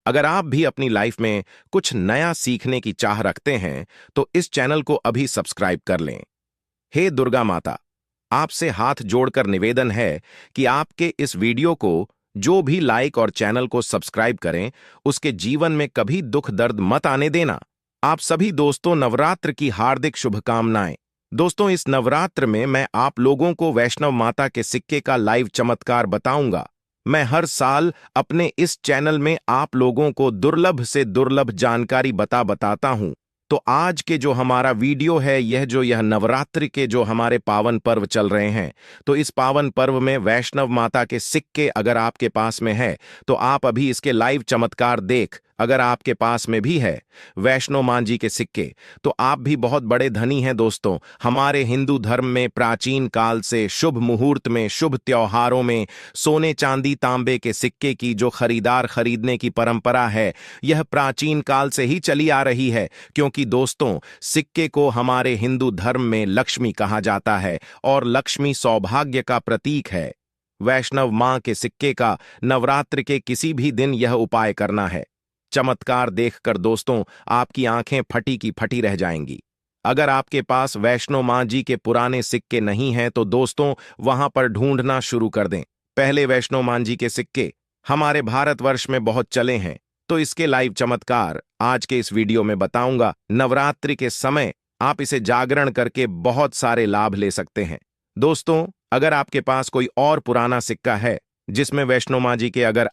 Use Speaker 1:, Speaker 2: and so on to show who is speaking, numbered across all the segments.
Speaker 1: अगर आप भी अपनी लाइफ में कुछ नया सीखने की चाह रखते हैं तो इस चैनल को अभी सब्सक्राइब कर लें। हे दुर्गा माता, आपसे हाथ जोड़कर निवेदन है कि आपके इस वीडियो को जो भी लाइक और चैनल को सब्सक्राइब करें, उसके जीवन में कभी दुख दर्द मत आने देना। आप सभी दोस्तों, नवरात्र की हार्दिक शुभकामनाएं। दोस्तों, इस नवरात्र में मैं आप लोगों को वैष्णव माता के सिक्के का लाइव चमत्कार बताऊंगा। मैं हर साल अपने इस चैनल में आप लोगों को दुर्लभ से दुर्लभ जानकारी बताता हूं। तो आज के जो हमारा वीडियो है, यह नवरात्रि के जो हमारे पावन पर्व चल रहे हैं, तो इस पावन पर्व में वैष्णव माता के सिक्के अगर आपके पास में है तो आप अभी इसके लाइव चमत्कार देख। अगर आपके पास में भी है वैष्णो मां जी के सिक्के, तो आप भी बहुत बड़े धनी हैं दोस्तों। हमारे हिंदू धर्म में प्राचीन काल से शुभ मुहूर्त में, शुभ त्योहारों में सोने चांदी तांबे के सिक्के की जो खरीदने की परंपरा है, यह प्राचीन काल से ही चली आ रही है। क्योंकि दोस्तों, सिक्के को हमारे हिंदू धर्म में लक्ष्मी कहा जाता है और लक्ष्मी सौभाग्य का प्रतीक है। वैष्णव मां के सिक्के का नवरात्र के किसी भी दिन यह उपाय करना है। चमत्कार देखकर दोस्तों आपकी आंखें फटी की फटी रह जाएंगी। अगर आपके पास वैष्णो मां जी के पुराने सिक्के नहीं हैं तो दोस्तों वहां पर ढूंढना शुरू कर दें। पहले वैष्णो मां जी के सिक्के हमारे भारतवर्ष में बहुत चले हैं, तो इसके लाइव चमत्कार आज के इस वीडियो में बताऊंगा। नवरात्रि के समय आप इसे जागरण करके बहुत सारे लाभ ले सकते हैं। दोस्तों, अगर आपके पास कोई और पुराना सिक्का है जिसमें वैष्णो मां जी के अगर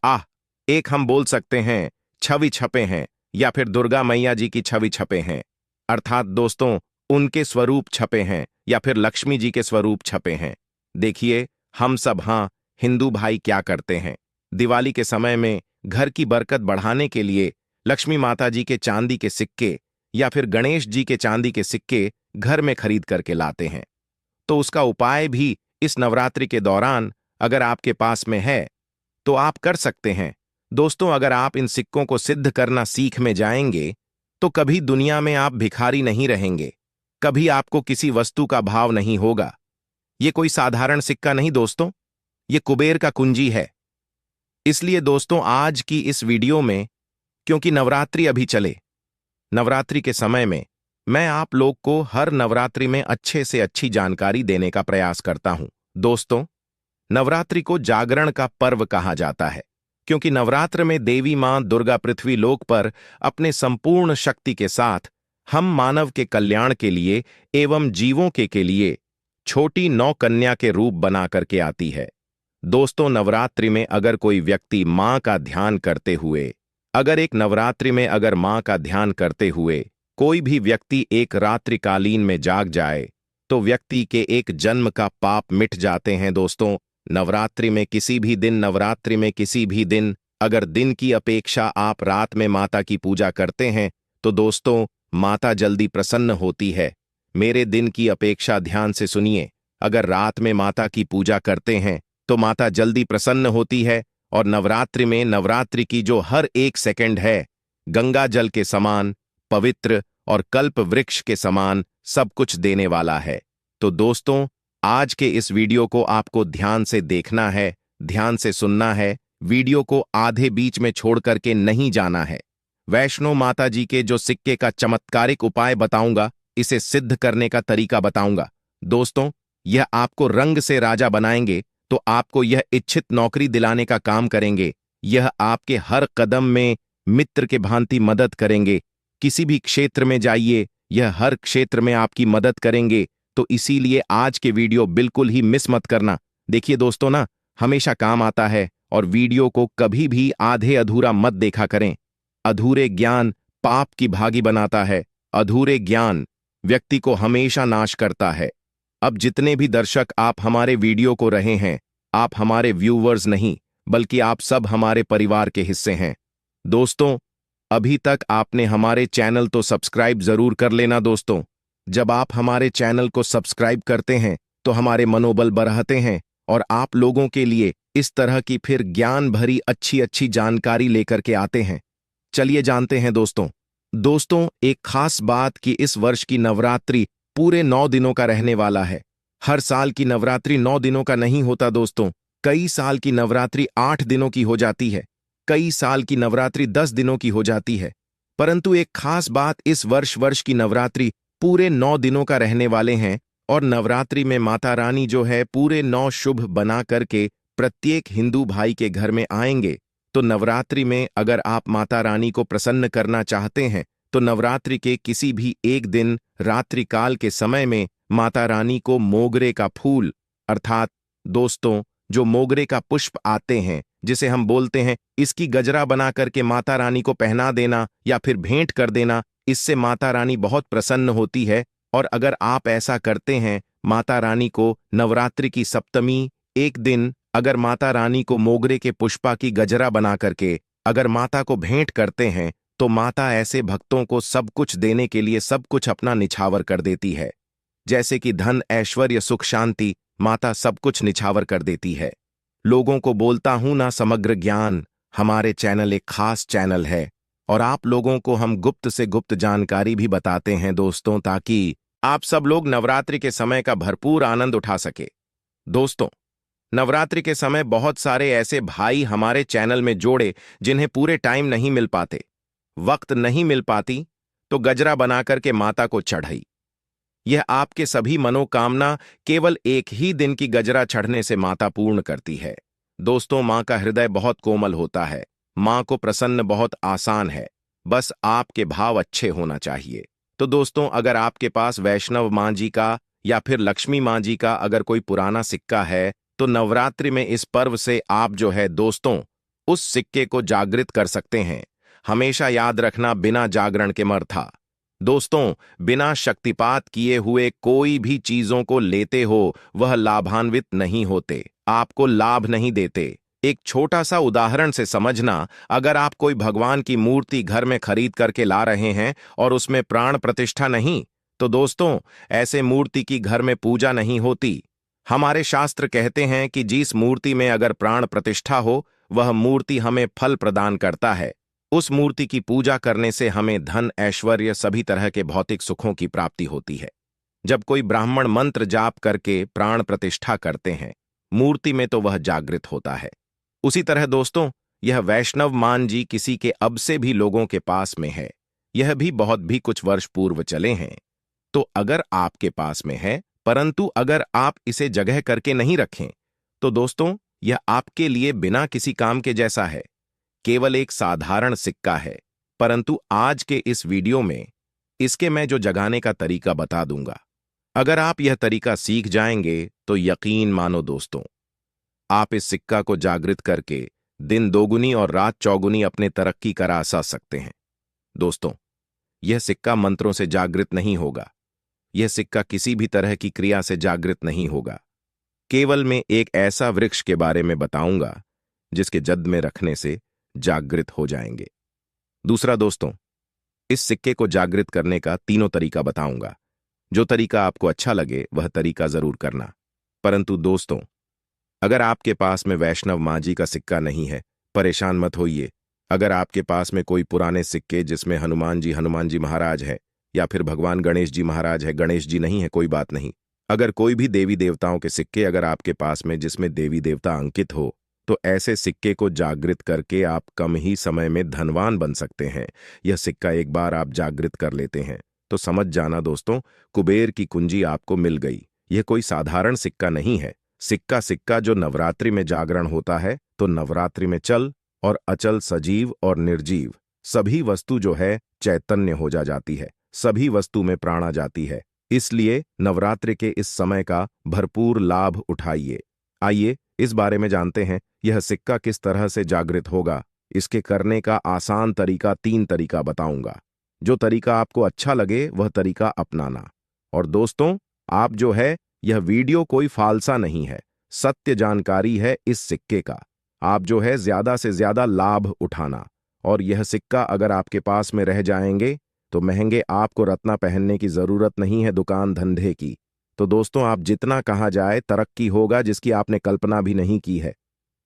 Speaker 1: एक हम बोल सकते हैं छवि छपे हैं, या फिर दुर्गा मैया जी की छवि छपे हैं, अर्थात दोस्तों उनके स्वरूप छपे हैं, या फिर लक्ष्मी जी के स्वरूप छपे हैं। देखिए, हम सब हिंदू भाई क्या करते हैं, दिवाली के समय में घर की बरकत बढ़ाने के लिए लक्ष्मी माता जी के चांदी के सिक्के या फिर गणेश जी के चांदी के सिक्के घर में खरीद करके लाते हैं। तो उसका उपाय भी इस नवरात्रि के दौरान अगर आपके पास में है तो आप कर सकते हैं। दोस्तों, अगर आप इन सिक्कों को सिद्ध करना सीख में जाएंगे तो कभी दुनिया में आप भिखारी नहीं रहेंगे, कभी आपको किसी वस्तु का भाव नहीं होगा। ये कोई साधारण सिक्का नहीं दोस्तों, ये कुबेर का कुंजी है। इसलिए दोस्तों, आज की इस वीडियो में, क्योंकि नवरात्रि अभी चले, नवरात्रि के समय में मैं आप लोग को हर नवरात्रि में अच्छे से अच्छी जानकारी देने का प्रयास करता हूं। दोस्तों, नवरात्रि को जागरण का पर्व कहा जाता है, क्योंकि नवरात्र में देवी मां दुर्गा पृथ्वी लोक पर अपने संपूर्ण शक्ति के साथ हम मानव के कल्याण के लिए एवं जीवों के लिए छोटी नौ कन्या के रूप बना करके आती है। दोस्तों, नवरात्रि में अगर कोई व्यक्ति मां का ध्यान करते हुए, अगर मां का ध्यान करते हुए कोई भी व्यक्ति एक रात्रिकालीन में जाग जाए तो व्यक्ति के एक जन्म का पाप मिट जाते हैं। दोस्तों, नवरात्रि में किसी भी दिन अगर दिन की अपेक्षा आप रात में माता की पूजा करते हैं तो दोस्तों माता जल्दी प्रसन्न होती है। मेरे दिन की अपेक्षा ध्यान से सुनिए, अगर रात में माता की पूजा करते हैं तो माता जल्दी प्रसन्न होती है। और नवरात्रि की जो हर एक सेकंड है गंगा जल के समान पवित्र और कल्प वृक्ष के समान सब कुछ देने वाला है। तो दोस्तों, आज के इस वीडियो को आपको ध्यान से देखना है, ध्यान से सुनना है, वीडियो को आधे बीच में छोड़ करके नहीं जाना है। वैष्णो माता जी के जो सिक्के का चमत्कारिक उपाय बताऊंगा, इसे सिद्ध करने का तरीका बताऊंगा। दोस्तों, यह आपको रंग से राजा बनाएंगे, तो आपको यह इच्छित नौकरी दिलाने का काम करेंगे। यह आपके हर कदम में मित्र के भांति मदद करेंगे। किसी भी क्षेत्र में जाइए, यह हर क्षेत्र में आपकी मदद करेंगे। तो इसीलिए आज के वीडियो बिल्कुल ही मिस मत करना। देखिए दोस्तों, हमेशा काम आता है, और वीडियो को कभी भी आधे अधूरा मत देखा करें। अधूरे ज्ञान पाप की भागी बनाता है, अधूरे ज्ञान व्यक्ति को हमेशा नाश करता है। अब जितने भी दर्शक आप हमारे वीडियो को रहे हैं, आप हमारे व्यूवर्स नहीं बल्कि आप सब हमारे परिवार के हिस्से हैं। दोस्तों, अभी तक आपने हमारे चैनल तो सब्सक्राइब जरूर कर लेना। दोस्तों, जब आप हमारे चैनल को सब्सक्राइब करते हैं तो हमारे मनोबल बढ़ाते हैं और आप लोगों के लिए इस तरह की फिर ज्ञान भरी अच्छी जानकारी लेकर के आते हैं। चलिए जानते हैं दोस्तों, एक खास बात कि इस वर्ष की नवरात्रि पूरे 9 दिनों का रहने वाला है। हर साल की नवरात्रि 9 दिनों का नहीं होता दोस्तों, कई साल की नवरात्रि 8 दिनों की हो जाती है। कई साल की नवरात्रि 10 दिनों की हो जाती है, परंतु एक खास बात, इस वर्ष की नवरात्रि पूरे 9 दिनों का रहने वाले हैं। और नवरात्रि में माता रानी जो है पूरे 9 शुभ बना करके प्रत्येक हिंदू भाई के घर में आएंगे। तो नवरात्रि में अगर आप माता रानी को प्रसन्न करना चाहते हैं तो नवरात्रि के किसी भी एक दिन रात्रि काल के समय में माता रानी को मोगरे का फूल, अर्थात दोस्तों जो मोगरे का पुष्प आते हैं जिसे हम बोलते हैं, इसकी गजरा बना करके माता रानी को पहना देना या फिर भेंट कर देना। इससे माता रानी बहुत प्रसन्न होती है। और अगर आप ऐसा करते हैं, माता रानी को नवरात्रि की सप्तमी एक दिन अगर माता रानी को मोगरे के पुष्पा की गजरा बना करके अगर माता को भेंट करते हैं तो माता ऐसे भक्तों को सब कुछ देने के लिए सब कुछ अपना निछावर कर देती है। जैसे कि धन, ऐश्वर्य, सुख, शांति, माता सब कुछ निछावर कर देती है। लोगों को बोलता हूं ना, समग्र ज्ञान हमारे चैनल एक खास चैनल है और आप लोगों को हम गुप्त से गुप्त जानकारी भी बताते हैं दोस्तों, ताकि आप सब लोग नवरात्रि के समय का भरपूर आनंद उठा सके। दोस्तों, नवरात्रि के समय बहुत सारे ऐसे भाई हमारे चैनल में जोड़े जिन्हें पूरे टाइम नहीं मिल पाते, वक्त नहीं मिल पाती, तो गजरा बनाकर के माता को चढ़ाई। यह आपके सभी मनोकामना केवल एक ही दिन की गजरा चढ़ने से माता पूर्ण करती है। दोस्तों, मां का हृदय बहुत कोमल होता है, मां को प्रसन्न बहुत आसान है, बस आपके भाव अच्छे होना चाहिए। तो दोस्तों, अगर आपके पास वैष्णव मां जी का या फिर लक्ष्मी मां जी का अगर कोई पुराना सिक्का है तो नवरात्रि में इस पर्व से आप जो है दोस्तों उस सिक्के को जागृत कर सकते हैं। हमेशा याद रखना, बिना जागरण के मर्था। दोस्तों, बिना शक्तिपात किए हुए कोई भी चीजों को लेते हो वह लाभान्वित नहीं होते, आपको लाभ नहीं देते। एक छोटा सा उदाहरण से समझना, अगर आप कोई भगवान की मूर्ति घर में खरीद करके ला रहे हैं और उसमें प्राण प्रतिष्ठा नहीं, तो दोस्तों ऐसे मूर्ति की घर में पूजा नहीं होती। हमारे शास्त्र कहते हैं कि जिस मूर्ति में अगर प्राण प्रतिष्ठा हो वह मूर्ति हमें फल प्रदान करता है। उस मूर्ति की पूजा करने से हमें धन, ऐश्वर्य, सभी तरह के भौतिक सुखों की प्राप्ति होती है। जब कोई ब्राह्मण मंत्र जाप करके प्राण प्रतिष्ठा करते हैं मूर्ति में तो वह जागृत होता है। उसी तरह दोस्तों, यह वैष्णव मान जी किसी के अब से भी लोगों के पास में है, यह भी बहुत भी कुछ वर्ष पूर्व चले हैं। तो अगर आपके पास में है, परंतु अगर आप इसे जगह करके नहीं रखें तो दोस्तों यह आपके लिए बिना किसी काम के जैसा है, केवल एक साधारण सिक्का है। परंतु आज के इस वीडियो में इसके मैं जो जगाने का तरीका बता दूंगा, अगर आप यह तरीका सीख जाएंगे तो यकीन मानो दोस्तों, आप इस सिक्का को जागृत करके दिन दोगुनी और रात चौगुनी अपने तरक्की करा सकते हैं। दोस्तों, यह सिक्का मंत्रों से जागृत नहीं होगा, यह सिक्का किसी भी तरह की क्रिया से जागृत नहीं होगा। केवल मैं एक ऐसा वृक्ष के बारे में बताऊंगा जिसके जद में रखने से जागृत हो जाएंगे। दूसरा दोस्तों, इस सिक्के को जागृत करने का तीनों तरीका बताऊंगा। जो तरीका आपको अच्छा लगे वह तरीका जरूर करना। परंतु दोस्तों, अगर आपके पास में वैष्णव मां जी का सिक्का नहीं है, परेशान मत होइए। अगर आपके पास में कोई पुराने सिक्के जिसमें हनुमान जी महाराज है या फिर भगवान गणेश जी महाराज है, गणेश जी नहीं है, कोई बात नहीं। अगर कोई भी देवी देवताओं के सिक्के अगर आपके पास में जिसमें देवी देवता अंकित हो, तो ऐसे सिक्के को जागृत करके आप कम ही समय में धनवान बन सकते हैं। यह सिक्का एक बार आप जागृत कर लेते हैं तो समझ जाना दोस्तों, कुबेर की कुंजी आपको मिल गई। यह कोई साधारण सिक्का नहीं है। सिक्का जो नवरात्रि में जागरण होता है तो नवरात्रि में चल और अचल, सजीव और निर्जीव सभी वस्तु जो है चैतन्य हो जाती है, सभी वस्तु में प्राण आ जाती है। इसलिए नवरात्रि के इस समय का भरपूर लाभ उठाइए। आइए इस बारे में जानते हैं, यह सिक्का किस तरह से जागृत होगा। इसके करने का आसान तरीका 3 तरीका बताऊंगा। जो तरीका आपको अच्छा लगे वह तरीका अपनाना। और दोस्तों, आप जो है यह वीडियो कोई फालसा नहीं है, सत्य जानकारी है इस सिक्के का। आप जो है ज्यादा से ज्यादा लाभ उठाना। और यह सिक्का अगर आपके पास में रह जाएंगे तो महंगे आपको रत्ना पहनने की जरूरत नहीं है दुकान धंधे की। तो दोस्तों, आप जितना कहा जाए तरक्की होगा जिसकी आपने कल्पना भी नहीं की है।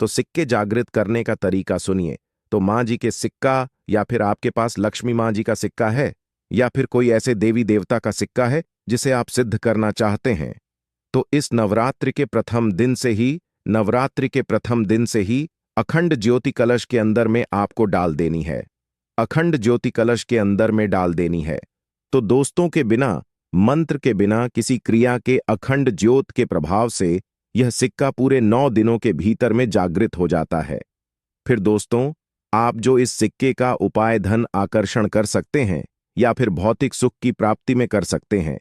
Speaker 1: तो सिक्के जागृत करने का तरीका सुनिए। तो मां जी के सिक्का या फिर आपके पास लक्ष्मी मां जी का सिक्का है या फिर कोई ऐसे देवी देवता का सिक्का है जिसे आप सिद्ध करना चाहते हैं, तो इस नवरात्रि के प्रथम दिन से ही अखंड ज्योति कलश के अंदर में आपको डाल देनी है। अखंड ज्योति कलश के अंदर में डाल देनी है। तो दोस्तों के बिना, मंत्र के बिना, किसी क्रिया के अखंड ज्योत के प्रभाव से यह सिक्का पूरे 9 दिनों के भीतर में जागृत हो जाता है। फिर दोस्तों, आप जो इस सिक्के का उपाय धन आकर्षण कर सकते हैं या फिर भौतिक सुख की प्राप्ति में कर सकते हैं।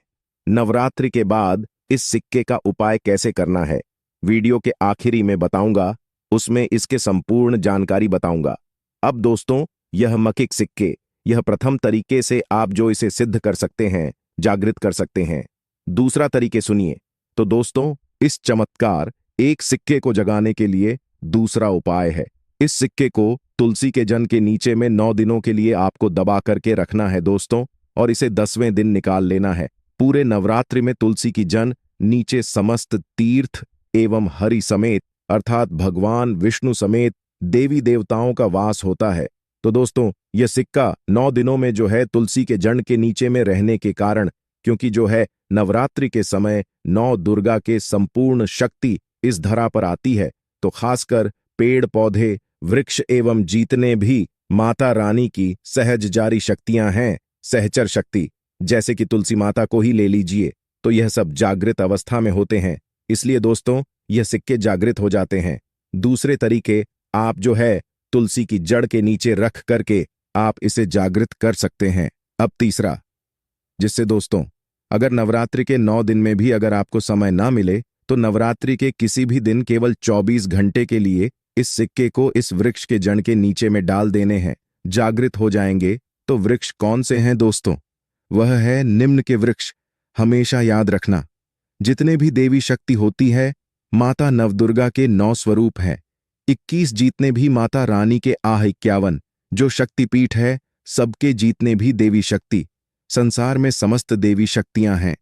Speaker 1: नवरात्रि के बाद इस सिक्के का उपाय कैसे करना है, वीडियो के आखिरी में बताऊंगा, उसमें इसके संपूर्ण जानकारी बताऊंगा। अब दोस्तों, यह मकिक सिक्के, यह प्रथम तरीके से आप जो इसे सिद्ध कर सकते हैं, जागृत कर सकते हैं। दूसरा तरीके सुनिए। तो दोस्तों, इस चमत्कार एक सिक्के को जगाने के लिए दूसरा उपाय है। इस सिक्के को तुलसी के जन के नीचे में 9 दिनों के लिए आपको दबा करके रखना है दोस्तों, और इसे 10वें दिन निकाल लेना है। पूरे नवरात्रि में तुलसी की जन नीचे समस्त तीर्थ एवं हरि समेत, अर्थात भगवान विष्णु समेत देवी देवताओं का वास होता है। तो दोस्तों, यह सिक्का 9 दिनों में जो है तुलसी के जड़ के नीचे में रहने के कारण, क्योंकि जो है नवरात्रि के समय 9 दुर्गा के संपूर्ण शक्ति इस धरा पर आती है, तो खासकर पेड़ पौधे, वृक्ष एवं जितने भी माता रानी की सहज जारी शक्तियां हैं, सहचर शक्ति, जैसे कि तुलसी माता को ही ले लीजिए, तो यह सब जागृत अवस्था में होते हैं। इसलिए दोस्तों, यह सिक्के जागृत हो जाते हैं। दूसरे तरीके, आप जो है तुलसी की जड़ के नीचे रख करके आप इसे जागृत कर सकते हैं। अब तीसरा, जिससे दोस्तों, अगर नवरात्रि के 9 दिन में भी अगर आपको समय ना मिले, तो नवरात्रि के किसी भी दिन केवल 24 घंटे के लिए इस सिक्के को इस वृक्ष के जड़ के नीचे में डाल देने हैं, जागृत हो जाएंगे। तो वृक्ष कौन से हैं दोस्तों? वह है निम्न के वृक्ष। हमेशा याद रखना, जितने भी देवी शक्ति होती है, माता नवदुर्गा के 9 स्वरूप हैं। 21 जीतने भी माता रानी के 51 जो शक्तिपीठ है, सबके जीतने भी देवी शक्ति, संसार में समस्त देवी शक्तियां हैं,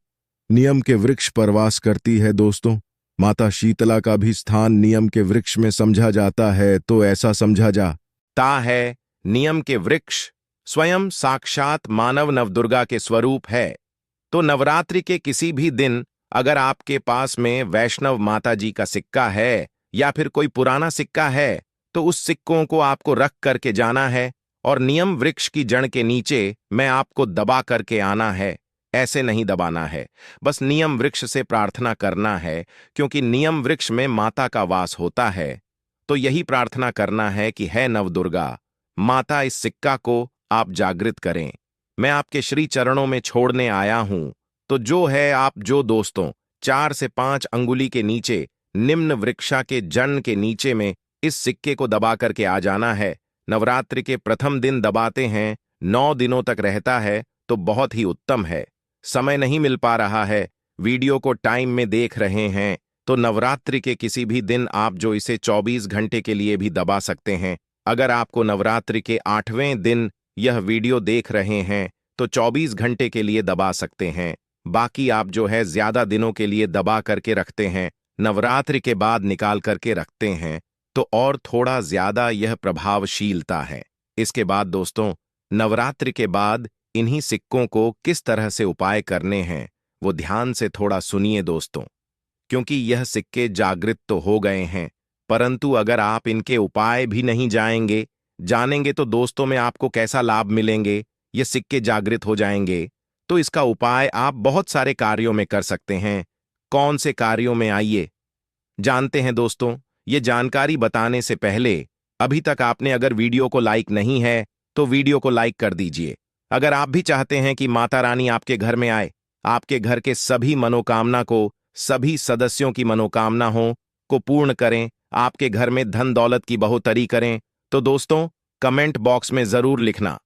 Speaker 1: नियम के वृक्ष पर वास करती है दोस्तों। माता शीतला का भी स्थान नियम के वृक्ष में समझा जाता है, तो ऐसा समझा जाता है नियम के वृक्ष स्वयं साक्षात मानव नवदुर्गा के स्वरूप है। तो नवरात्रि के किसी भी दिन अगर आपके पास में वैष्णव माता जी का सिक्का है या फिर कोई पुराना सिक्का है, तो उस सिक्कों को आपको रख करके जाना है और नियम वृक्ष की जड़ के नीचे में आपको दबा करके आना है। ऐसे नहीं दबाना है, बस नियम वृक्ष से प्रार्थना करना है, क्योंकि नियम वृक्ष में माता का वास होता है। तो यही प्रार्थना करना है कि है नवदुर्गा माता, इस सिक्का को आप जागृत करें। मैं आपके श्री चरणों में छोड़ने आया हूं। तो जो है आप जो दोस्तों 4 से 5 अंगुली के नीचे निम्न वृक्षा के जड़ के नीचे में इस सिक्के को दबा करके आ जाना है। नवरात्रि के प्रथम दिन दबाते हैं, 9 दिनों तक रहता है, तो बहुत ही उत्तम है। समय नहीं मिल पा रहा है, वीडियो को टाइम में देख रहे हैं, तो नवरात्रि के किसी भी दिन आप जो इसे 24 घंटे के लिए भी दबा सकते हैं। अगर आपको नवरात्रि के 8वें दिन यह वीडियो देख रहे हैं, तो 24 घंटे के लिए दबा सकते हैं। बाकी आप जो है ज्यादा दिनों के लिए दबा करके रखते हैं, नवरात्रि के बाद निकाल करके रखते हैं, तो और थोड़ा ज्यादा यह प्रभावशीलता है। इसके बाद दोस्तों, नवरात्रि के बाद इन्हीं सिक्कों को किस तरह से उपाय करने हैं, वो ध्यान से थोड़ा सुनिए दोस्तों, क्योंकि यह सिक्के जागृत तो हो गए हैं, परंतु अगर आप इनके उपाय भी नहीं जानेंगे तो दोस्तों में आपको कैसा लाभ मिलेंगे। ये सिक्के जागृत हो जाएंगे, तो इसका उपाय आप बहुत सारे कार्यों में कर सकते हैं। कौन से कार्यों में, आइए जानते हैं दोस्तों। ये जानकारी बताने से पहले, अभी तक आपने अगर वीडियो को लाइक नहीं है, तो वीडियो को लाइक कर दीजिए। अगर आप भी चाहते हैं कि माता रानी आपके घर में आए, आपके घर के सभी मनोकामना को, सभी सदस्यों की मनोकामना को पूर्ण करें, आपके घर में धन दौलत की बढ़ोतरी करें, तो दोस्तों कमेंट बॉक्स में जरूर लिखना,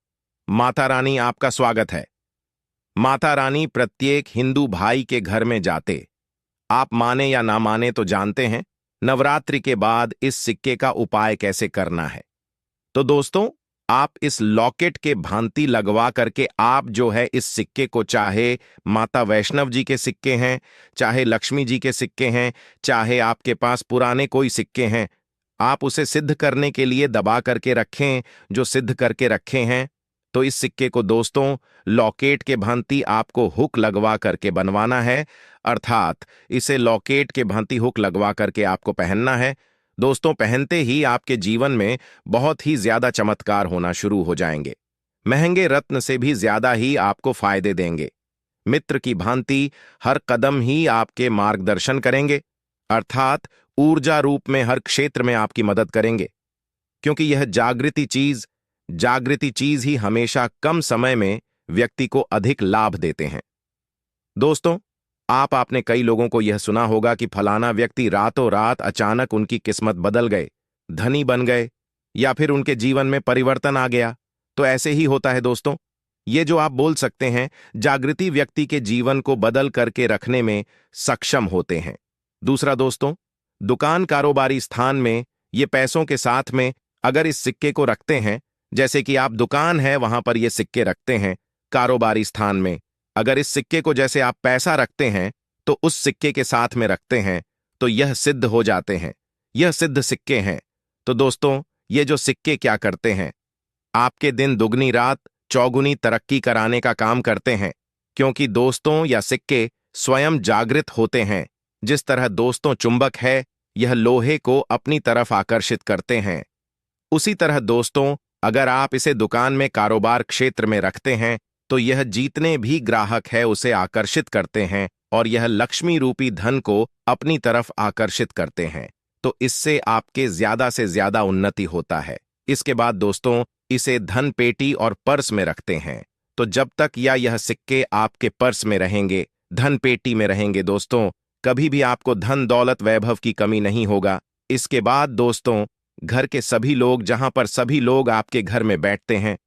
Speaker 1: माता रानी आपका स्वागत है। माता रानी प्रत्येक हिंदू भाई के घर में जाते, आप माने या ना माने तो जानते हैं नवरात्रि के बाद इस सिक्के का उपाय कैसे करना है। तो दोस्तों, आप इस लॉकेट के भांति लगवा करके आप जो है इस सिक्के को, चाहे माता वैष्णव जी के सिक्के हैं, चाहे लक्ष्मी जी के सिक्के हैं, चाहे आपके पास पुराने कोई सिक्के हैं, आप उसे सिद्ध करने के लिए दबा करके रखें। जो सिद्ध करके रखे हैं, तो इस सिक्के को दोस्तों लॉकेट के भांति आपको हुक लगवा करके बनवाना है, अर्थात इसे लॉकेट के भांति हुक लगवा करके आपको पहनना है। दोस्तों, पहनते ही आपके जीवन में बहुत ही ज्यादा चमत्कार होना शुरू हो जाएंगे। महंगे रत्न से भी ज्यादा ही आपको फायदे देंगे। मित्र की भांति हर कदम ही आपके मार्गदर्शन करेंगे, अर्थात ऊर्जा रूप में हर क्षेत्र में आपकी मदद करेंगे, क्योंकि यह जागृति चीज ही हमेशा कम समय में व्यक्ति को अधिक लाभ देते हैं। दोस्तों, आपने कई लोगों को यह सुना होगा कि फलाना व्यक्ति रातों रात अचानक उनकी किस्मत बदल गए, धनी बन गए, या फिर उनके जीवन में परिवर्तन आ गया। तो ऐसे ही होता है दोस्तों। ये जो आप बोल सकते हैं, जागृति व्यक्ति के जीवन को बदल करके रखने में सक्षम होते हैं। दूसरा दोस्तों, दुकान कारोबारी स्थान में ये पैसों के साथ में अगर इस सिक्के को रखते हैं, जैसे कि आप दुकान है वहां पर ये सिक्के रखते हैं, कारोबारी स्थान में अगर इस सिक्के को जैसे आप पैसा रखते हैं तो उस सिक्के के साथ में रखते हैं, तो यह सिद्ध हो जाते हैं। यह सिद्ध सिक्के हैं। तो दोस्तों, ये जो सिक्के क्या करते हैं, आपके दिन दुगनी रात चौगुनी तरक्की कराने का काम करते हैं, क्योंकि दोस्तों या सिक्के स्वयं जागृत होते हैं। जिस तरह दोस्तों चुंबक है, यह लोहे को अपनी तरफ आकर्षित करते हैं, उसी तरह दोस्तों अगर आप इसे दुकान में कारोबार क्षेत्र में रखते हैं तो यह जितने भी ग्राहक है उसे आकर्षित करते हैं और यह लक्ष्मी रूपी धन को अपनी तरफ आकर्षित करते हैं। तो इससे आपके ज्यादा से ज्यादा उन्नति होता है। इसके बाद दोस्तों इसे धन पेटी और पर्स में रखते हैं। तो जब तक यह सिक्के आपके पर्स में रहेंगे, धन पेटी में रहेंगे दोस्तों, कभी भी आपको धन दौलत वैभव की कमी नहीं होगा। इसके बाद दोस्तों घर के सभी लोग, जहां पर सभी लोग आपके घर में बैठते हैं,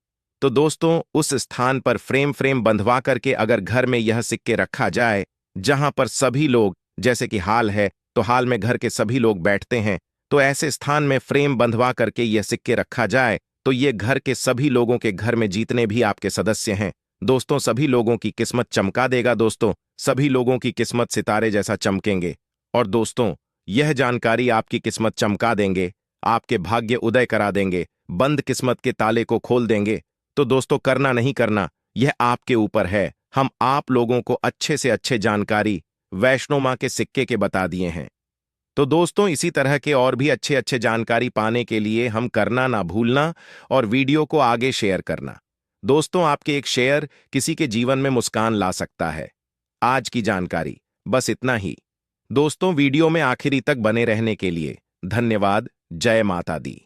Speaker 1: तो दोस्तों उस स्थान पर फ्रेम बंधवा करके अगर घर में यह सिक्के रखा जाए, जहां पर सभी लोग, जैसे कि हाल है तो हाल में घर के सभी लोग बैठते हैं, तो ऐसे स्थान में फ्रेम बंधवा करके यह सिक्के रखा जाए तो ये घर के सभी लोगों के घर में जितने भी आपके सदस्य हैं दोस्तों, सभी लोगों की किस्मत चमका देगा। दोस्तों, सभी लोगों की किस्मत सितारे जैसा चमकेंगे। और दोस्तों यह जानकारी आपकी किस्मत चमका देंगे, आपके भाग्य उदय करा देंगे, बंद किस्मत के ताले को खोल देंगे। तो दोस्तों करना नहीं करना यह आपके ऊपर है। हम आप लोगों को अच्छे से अच्छे जानकारी वैष्णो मां के सिक्के के बता दिए हैं। तो दोस्तों इसी तरह के और भी अच्छे अच्छे जानकारी पाने के लिए हम करना ना भूलना और वीडियो को आगे शेयर करना। दोस्तों आपके एक शेयर किसी के जीवन में मुस्कान ला सकता है। आज की जानकारी बस इतना ही। दोस्तों वीडियो में आखिरी तक बने रहने के लिए धन्यवाद। जय माता दी।